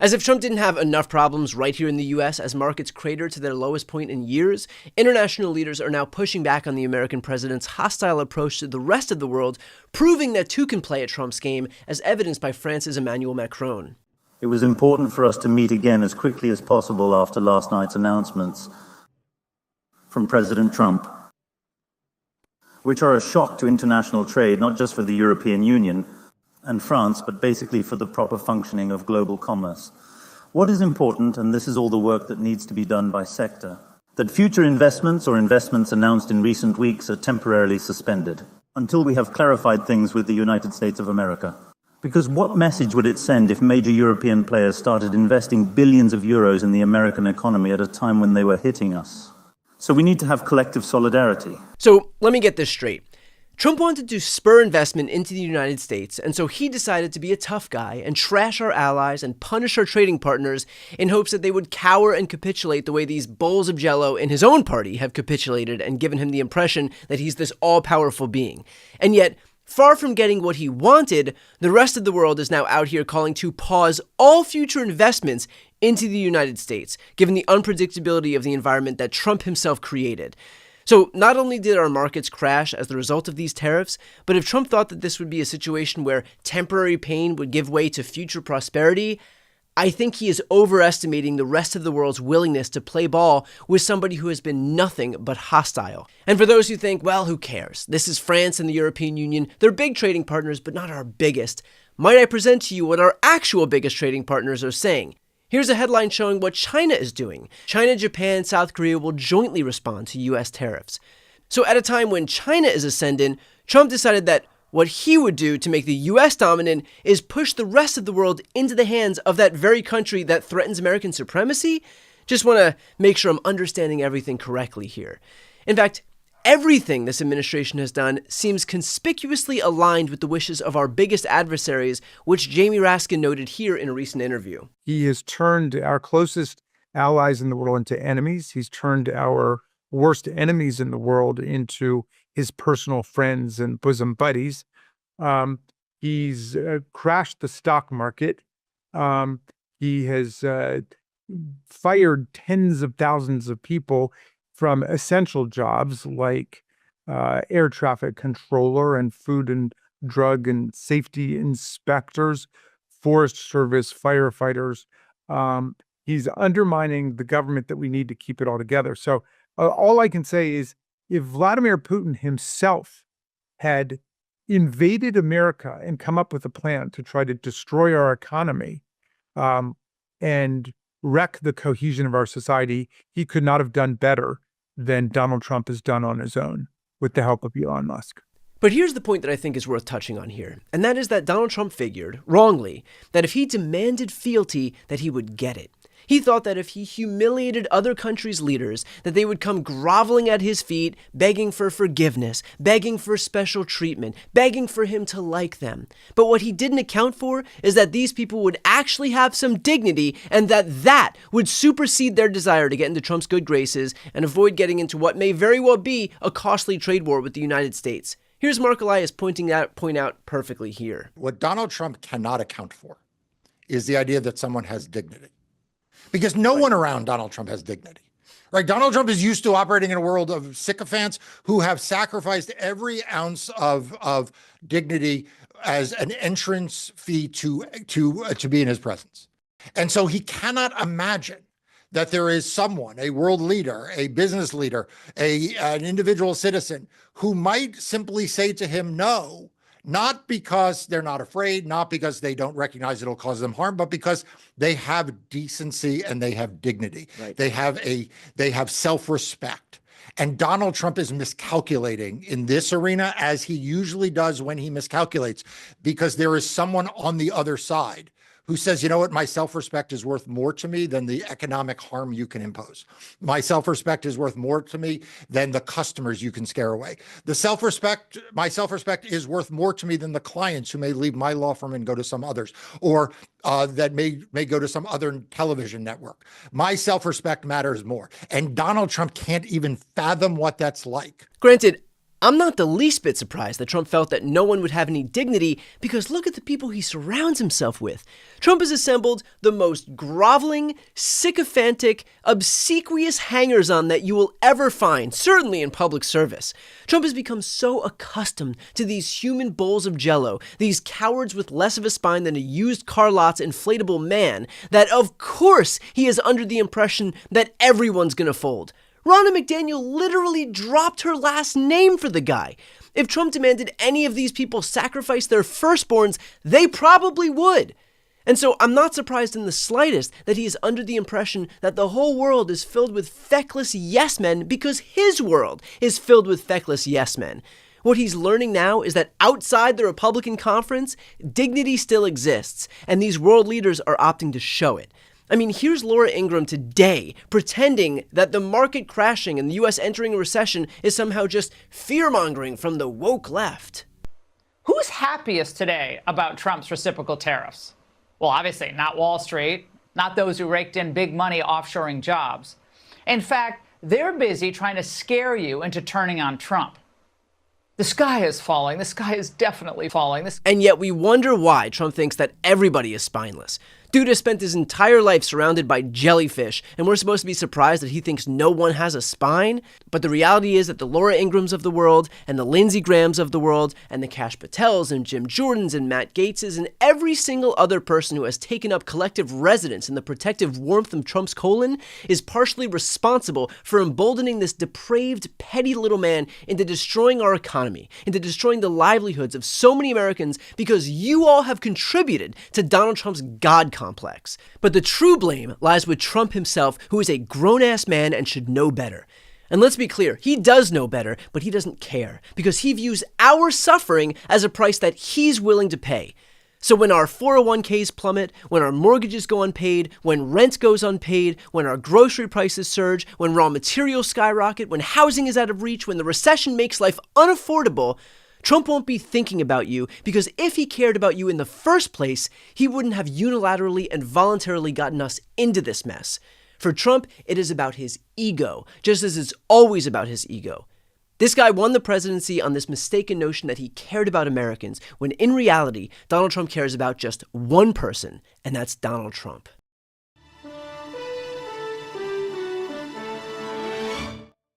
As if Trump didn't have enough problems right here in the US as markets crater to their lowest point in years, international leaders are now pushing back on the American president's hostile approach to the rest of the world, proving that too can play at Trump's game, as evidenced by France's Emmanuel Macron. It was important for us to meet again as quickly as possible after last night's announcements from President Trump, which are a shock to international trade, not just for the European Union and France, but basically for the proper functioning of global commerce. What is important, and this is all the work that needs to be done by sector, that future investments or investments announced in recent weeks are temporarily suspended until we have clarified things with the United States of America. Because what message would it send if major European players started investing billions of euros in the American economy at a time when they were hitting us? So we need to have collective solidarity. So let me get this straight. Trump wanted to spur investment into the United States, and so he decided to be a tough guy and trash our allies and punish our trading partners in hopes that they would cower and capitulate the way these bowls of jello in his own party have capitulated and given him the impression that he's this all-powerful being. And yet, far from getting what he wanted, the rest of the world is now out here calling to pause all future investments into the United States, given the unpredictability of the environment that Trump himself created. So not only did our markets crash as the result of these tariffs, but if Trump thought that this would be a situation where temporary pain would give way to future prosperity, I think he is overestimating the rest of the world's willingness to play ball with somebody who has been nothing but hostile. And for those who think, well, who cares? This is France and the European Union. They're big trading partners, but not our biggest. Might I present to you what our actual biggest trading partners are saying? Here's a headline showing what China is doing. China, Japan, South Korea will jointly respond to U.S. tariffs. So at a time when China is ascendant, Trump decided that what he would do to make the U.S. dominant is push the rest of the world into the hands of that very country that threatens American supremacy. Just want to make sure I'm understanding everything correctly here. In fact, everything this administration has done seems conspicuously aligned with the wishes of our biggest adversaries, which Jamie Raskin noted here in a recent interview. He has turned our closest allies in the world into enemies. He's turned our worst enemies in the world into his personal friends and bosom buddies. He's crashed the stock market. He has fired tens of thousands of people from essential jobs like air traffic controller and food and drug and safety inspectors, forest service firefighters. He's undermining the government that we need to keep it all together. So all I can say is if Vladimir Putin himself had invaded America and come up with a plan to try to destroy our economy and wreck the cohesion of our society, he could not have done better than Donald Trump has done on his own with the help of Elon Musk. But here's the point that I think is worth touching on here, and that is that Donald Trump figured, wrongly, that if he demanded fealty, that he would get it. He thought that if he humiliated other countries' leaders, that they would come groveling at his feet, begging for forgiveness, begging for special treatment, begging for him to like them. But what he didn't account for is that these people would actually have some dignity, and that would supersede their desire to get into Trump's good graces and avoid getting into what may very well be a costly trade war with the United States. Here's Mark Elias point out perfectly here. What Donald Trump cannot account for is the idea that someone has dignity. Because no one around Donald Trump has dignity, right? Donald Trump is used to operating in a world of sycophants who have sacrificed every ounce of dignity as an entrance fee to be in his presence. And so he cannot imagine that there is someone, a world leader, a business leader, an individual citizen who might simply say to him no, not because they're not afraid, not because they don't recognize it'll cause them harm, but because they have decency and they have dignity. Right. They have self-respect. And Donald Trump is miscalculating in this arena, as he usually does when he miscalculates, because there is someone on the other side who says, you know what, my self-respect is worth more to me than the economic harm you can impose. My self-respect is worth more to me than the customers you can scare away. My self-respect is worth more to me than the clients who may leave my law firm and go to some others, or that may go to some other television network. My self-respect matters more. And Donald Trump can't even fathom what that's like. Granted, I'm not the least bit surprised that Trump felt that no one would have any dignity, because look at the people he surrounds himself with. Trump has assembled the most groveling, sycophantic, obsequious hangers-on that you will ever find, certainly in public service. Trump has become so accustomed to these human bowls of jello, these cowards with less of a spine than a used car lot's inflatable man, that of course he is under the impression that everyone's gonna fold. Ronna McDaniel literally dropped her last name for the guy. If Trump demanded any of these people sacrifice their firstborns, they probably would. And so I'm not surprised in the slightest that he is under the impression that the whole world is filled with feckless yes men, because his world is filled with feckless yes men. What he's learning now is that outside the Republican conference, dignity still exists, and these world leaders are opting to show it. I mean, here's Laura Ingraham today pretending that the market crashing and the U.S. entering a recession is somehow just fear-mongering from the woke left. Who's happiest today about Trump's reciprocal tariffs? Well, obviously not Wall Street, not those who raked in big money offshoring jobs. In fact, they're busy trying to scare you into turning on Trump. The sky is falling. The sky is definitely falling. And yet we wonder why Trump thinks that everybody is spineless. Dude has spent his entire life surrounded by jellyfish, and we're supposed to be surprised that he thinks no one has a spine? But the reality is that the Laura Ingrams of the world, and the Lindsey Grahams of the world, and the Kash Patels, and Jim Jordans, and Matt Gaetzes, and every single other person who has taken up collective residence in the protective warmth of Trump's colon is partially responsible for emboldening this depraved, petty little man into destroying our economy, into destroying the livelihoods of so many Americans, because you all have contributed to Donald Trump's God complex. But the true blame lies with Trump himself, who is a grown-ass man and should know better. And let's be clear, he does know better, but he doesn't care, because he views our suffering as a price that he's willing to pay. So when our 401ks plummet, when our mortgages go unpaid, when rent goes unpaid, when our grocery prices surge, when raw materials skyrocket, when housing is out of reach, when the recession makes life unaffordable, Trump won't be thinking about you, because if he cared about you in the first place, he wouldn't have unilaterally and voluntarily gotten us into this mess. For Trump, it is about his ego, just as it's always about his ego. This guy won the presidency on this mistaken notion that he cared about Americans, when in reality, Donald Trump cares about just one person, and that's Donald Trump.